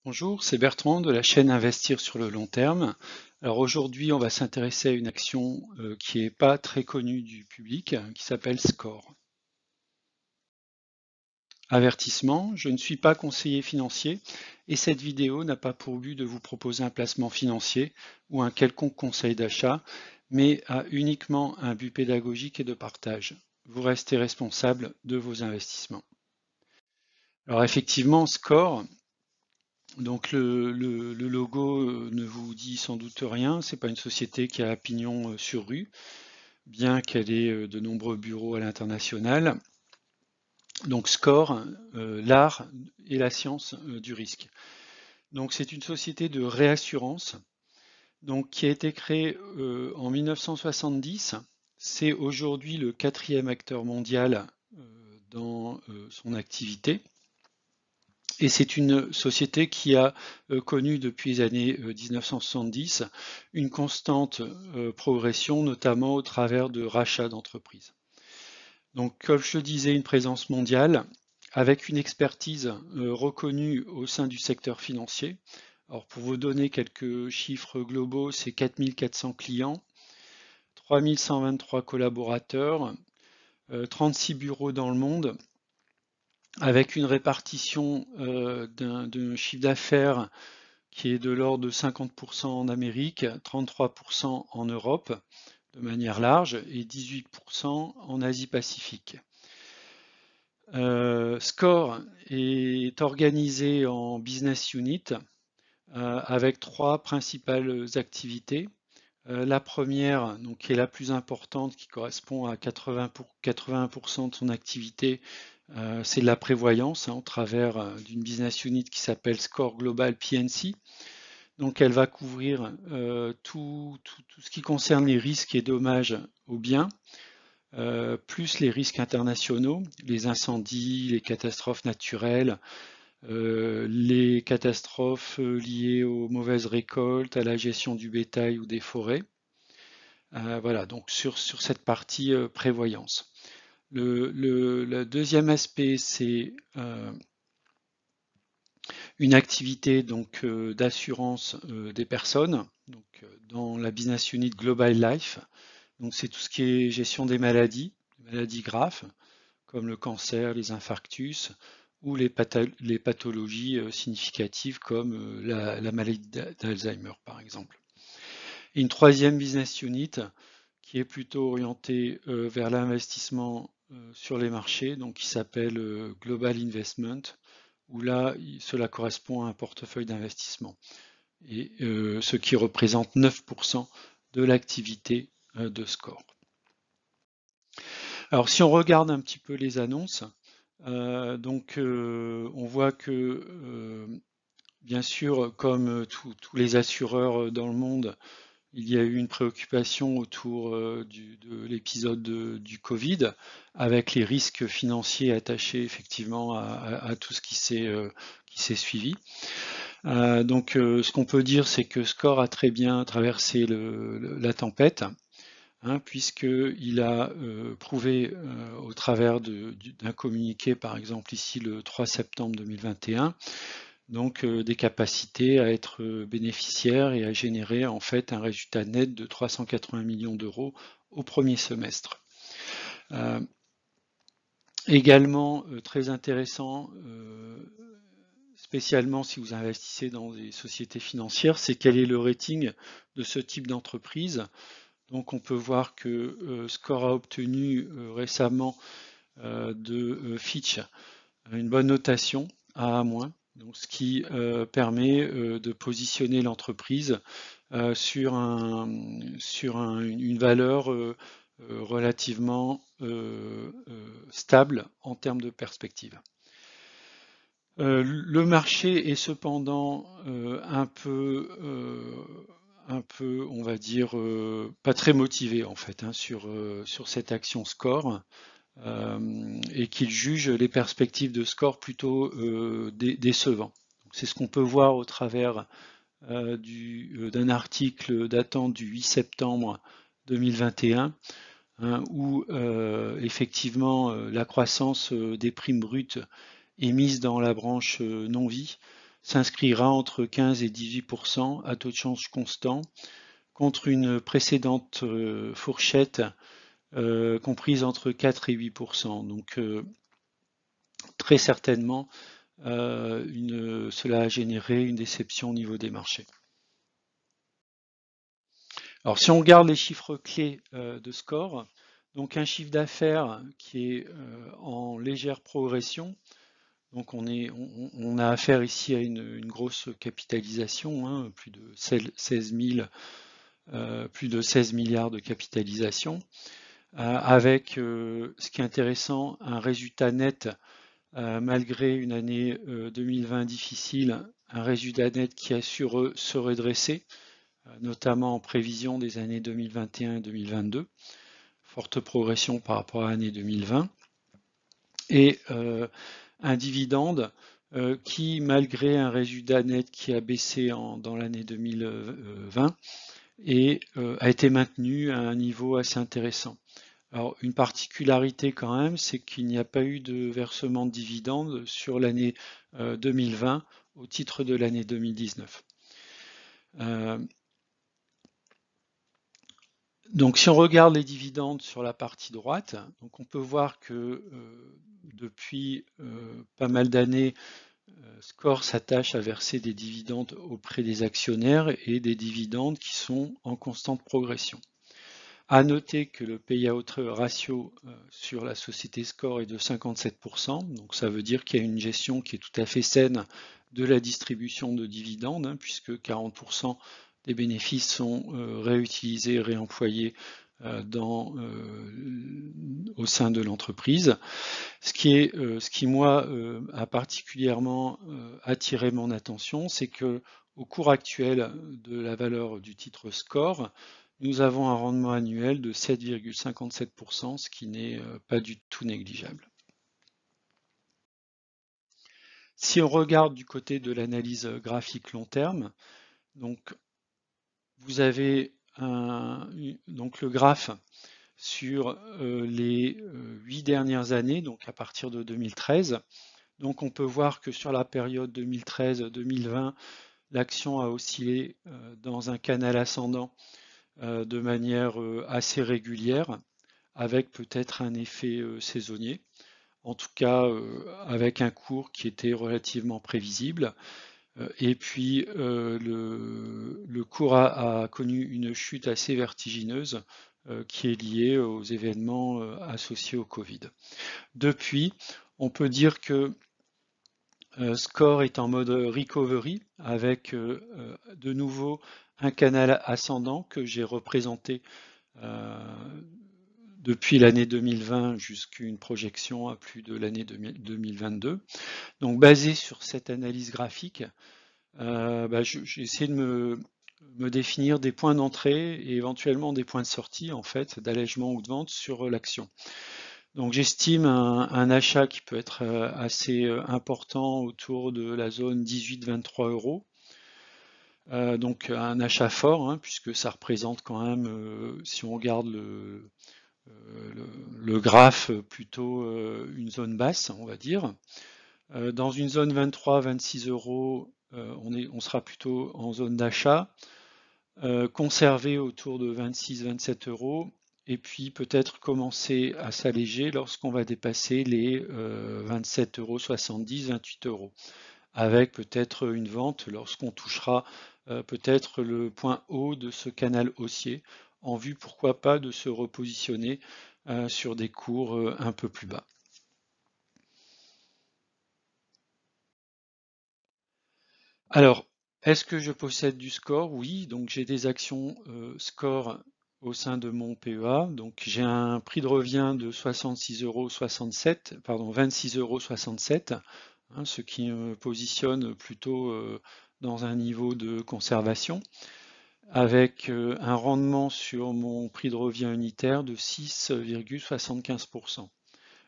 Bonjour, c'est Bertrand de la chaîne Investir sur le long terme. Alors aujourd'hui, on va s'intéresser à une action qui n'est pas très connue du public, qui s'appelle Score. Avertissement, je ne suis pas conseiller financier et cette vidéo n'a pas pour but de vous proposer un placement financier ou un quelconque conseil d'achat, mais a uniquement un but pédagogique et de partage. Vous restez responsable de vos investissements. Alors effectivement, Score, donc le logo ne vous dit sans doute rien, c'est pas une société qui a pignon sur rue, bien qu'elle ait de nombreux bureaux à l'international. Donc Score, l'art et la science du risque. Donc c'est une société de réassurance donc, qui a été créée en 1970. C'est aujourd'hui le quatrième acteur mondial dans son activité. Et c'est une société qui a connu depuis les années 1970 une constante progression, notamment au travers de rachats d'entreprises. Donc, comme je le disais, une présence mondiale avec une expertise reconnue au sein du secteur financier. Alors, pour vous donner quelques chiffres globaux, c'est 4400 clients, 3123 collaborateurs, 36 bureaux dans le monde, avec une répartition d'un chiffre d'affaires qui est de l'ordre de 50% en Amérique, 33% en Europe de manière large et 18% en Asie-Pacifique. Score est organisé en business unit avec trois principales activités. La première, donc, qui est la plus importante, qui correspond à 81% de son activité, c'est de la prévoyance au travers d'une business unit qui s'appelle Score Global P&C. Donc elle va couvrir tout ce qui concerne les risques et dommages aux biens, plus les risques internationaux, les incendies, les catastrophes naturelles, les catastrophes liées aux mauvaises récoltes, à la gestion du bétail ou des forêts. Voilà, donc sur cette partie prévoyance. Le deuxième aspect, c'est une activité donc d'assurance des personnes, donc dans la business unit Global Life. Donc c'est tout ce qui est gestion des maladies graves comme le cancer, les infarctus ou les pathologies significatives comme la maladie d'Alzheimer par exemple. Et une troisième business unit qui est plutôt orientée vers l'investissement sur les marchés, donc qui s'appelle Global Investment, où là, cela correspond à un portefeuille d'investissement, et ce qui représente 9% de l'activité de Score. Alors si on regarde un petit peu les annonces, on voit que bien sûr, comme tous les assureurs dans le monde, il y a eu une préoccupation autour de l'épisode du Covid, avec les risques financiers attachés effectivement à tout ce qui s'est suivi. Ce qu'on peut dire, c'est que Score a très bien traversé la tempête, puisqu'il a prouvé au travers d'un communiqué, par exemple ici le 3 septembre 2021, donc des capacités à être bénéficiaire et à générer en fait un résultat net de 380 millions d'euros au premier semestre. Également très intéressant, spécialement si vous investissez dans des sociétés financières, c'est quel est le rating de ce type d'entreprise. Donc on peut voir que Score a obtenu récemment de Fitch une bonne notation à A-, donc ce qui permet de positionner l'entreprise sur une valeur relativement stable en termes de perspective. Le marché est cependant un peu, on va dire, pas très motivé en fait sur cette action Score. Et qu'il juge les perspectives de Score plutôt décevants. C'est ce qu'on peut voir au travers d'un article datant du 8 septembre 2021, où effectivement la croissance des primes brutes émises dans la branche non-vie s'inscrira entre 15 et 18% à taux de change constant, contre une précédente fourchette comprise entre 4 et 8%. Donc très certainement, cela a généré une déception au niveau des marchés. Alors si on regarde les chiffres clés de score, donc un chiffre d'affaires qui est en légère progression. Donc on a affaire ici à une grosse capitalisation, hein, plus de 16 milliards de capitalisation, avec ce qui est intéressant, un résultat net malgré une année 2020 difficile, un résultat net qui a su se redresser, notamment en prévision des années 2021 et 2022. Forte progression par rapport à l'année 2020. Et un dividende qui, malgré un résultat net qui a baissé dans l'année 2020, a été maintenu à un niveau assez intéressant. Alors, une particularité quand même, c'est qu'il n'y a pas eu de versement de dividendes sur l'année 2020 au titre de l'année 2019. Donc si on regarde les dividendes sur la partie droite, donc on peut voir que depuis pas mal d'années, Score s'attache à verser des dividendes auprès des actionnaires et des dividendes qui sont en constante progression. À noter que le payout ratio sur la société Score est de 57%, donc ça veut dire qu'il y a une gestion qui est tout à fait saine de la distribution de dividendes, hein, puisque 40% des bénéfices sont réutilisés, réemployés au sein de l'entreprise. Ce qui moi a particulièrement attiré mon attention, c'est que au cours actuel de la valeur du titre Score, nous avons un rendement annuel de 7,57%, ce qui n'est pas du tout négligeable. Si on regarde du côté de l'analyse graphique long terme, donc vous avez donc le graphe sur les 8 dernières années, donc à partir de 2013. Donc on peut voir que sur la période 2013-2020, l'action a oscillé dans un canal ascendant de manière assez régulière, avec peut-être un effet saisonnier, en tout cas avec un cours qui était relativement prévisible. Et puis le cours a connu une chute assez vertigineuse qui est liée aux événements associés au Covid. Depuis, on peut dire que Score est en mode recovery avec de nouveau un canal ascendant que j'ai représenté depuis l'année 2020 jusqu'à une projection à plus de l'année 2022. Donc basé sur cette analyse graphique, j'ai essayé de me définir des points d'entrée et éventuellement des points de sortie en fait d'allègement ou de vente sur l'action. Donc j'estime un achat qui peut être assez important autour de la zone 18-23 euros. Donc un achat fort, hein, puisque ça représente quand même, si on regarde le graphe, plutôt une zone basse, on va dire. Dans une zone 23-26 euros, on sera plutôt en zone d'achat. Conserver autour de 26-27 euros. Et puis peut-être commencer à s'alléger lorsqu'on va dépasser les 27,70 euros, 28 euros, avec peut-être une vente lorsqu'on touchera peut-être le point haut de ce canal haussier, en vue pourquoi pas de se repositionner sur des cours un peu plus bas. Alors, est-ce que je possède du Score? Oui, donc j'ai des actions Score au sein de mon PEA. Donc j'ai un prix de revient de 26,67 €, pardon, 26,67 €, hein, ce qui me positionne plutôt dans un niveau de conservation, avec un rendement sur mon prix de revient unitaire de 6,75%.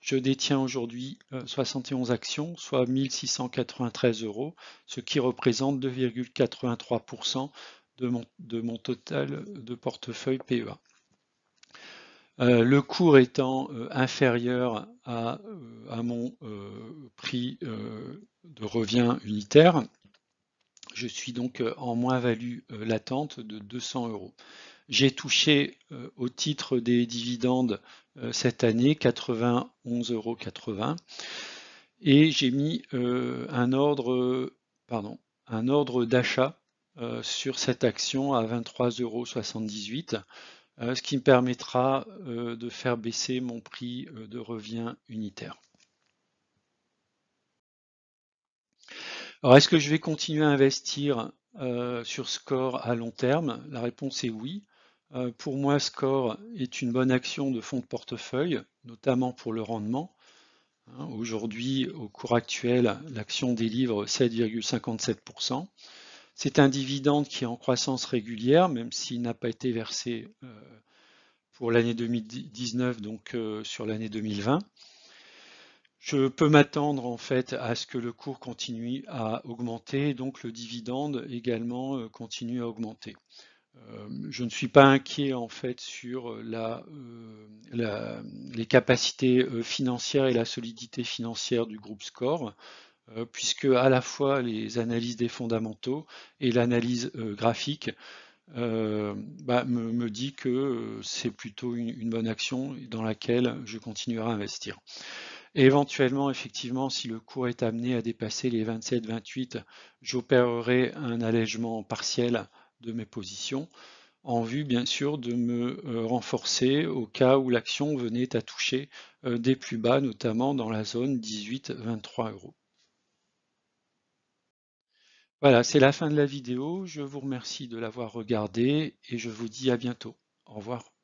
Je détiens aujourd'hui 71 actions, soit 1693 €, ce qui représente 2,83% de mon total de portefeuille PEA. Le cours étant inférieur à mon prix de revient unitaire, Je suis donc en moins-value latente de 200 €. J'ai touché au titre des dividendes cette année 91,80 € et j'ai mis un ordre d'achat sur cette action à 23,78 €, ce qui me permettra de faire baisser mon prix de revient unitaire. Alors, est-ce que je vais continuer à investir sur Score à long terme? La réponse est oui. Pour moi, Score est une bonne action de fonds de portefeuille, notamment pour le rendement. Aujourd'hui, au cours actuel, l'action délivre 7,57%. C'est un dividende qui est en croissance régulière, même s'il n'a pas été versé pour l'année 2019, donc sur l'année 2020. Je peux m'attendre en fait à ce que le cours continue à augmenter, donc le dividende également continue à augmenter. Je ne suis pas inquiet en fait sur les capacités financières et la solidité financière du groupe Score, puisque à la fois les analyses des fondamentaux et l'analyse graphique me dit que c'est plutôt une bonne action dans laquelle je continuerai à investir. Et éventuellement, effectivement, si le cours est amené à dépasser les 27-28, j'opérerai un allègement partiel de mes positions en vue, bien sûr, de me renforcer au cas où l'action venait à toucher des plus bas, notamment dans la zone 18-23 €. Voilà, c'est la fin de la vidéo. Je vous remercie de l'avoir regardée et je vous dis à bientôt. Au revoir.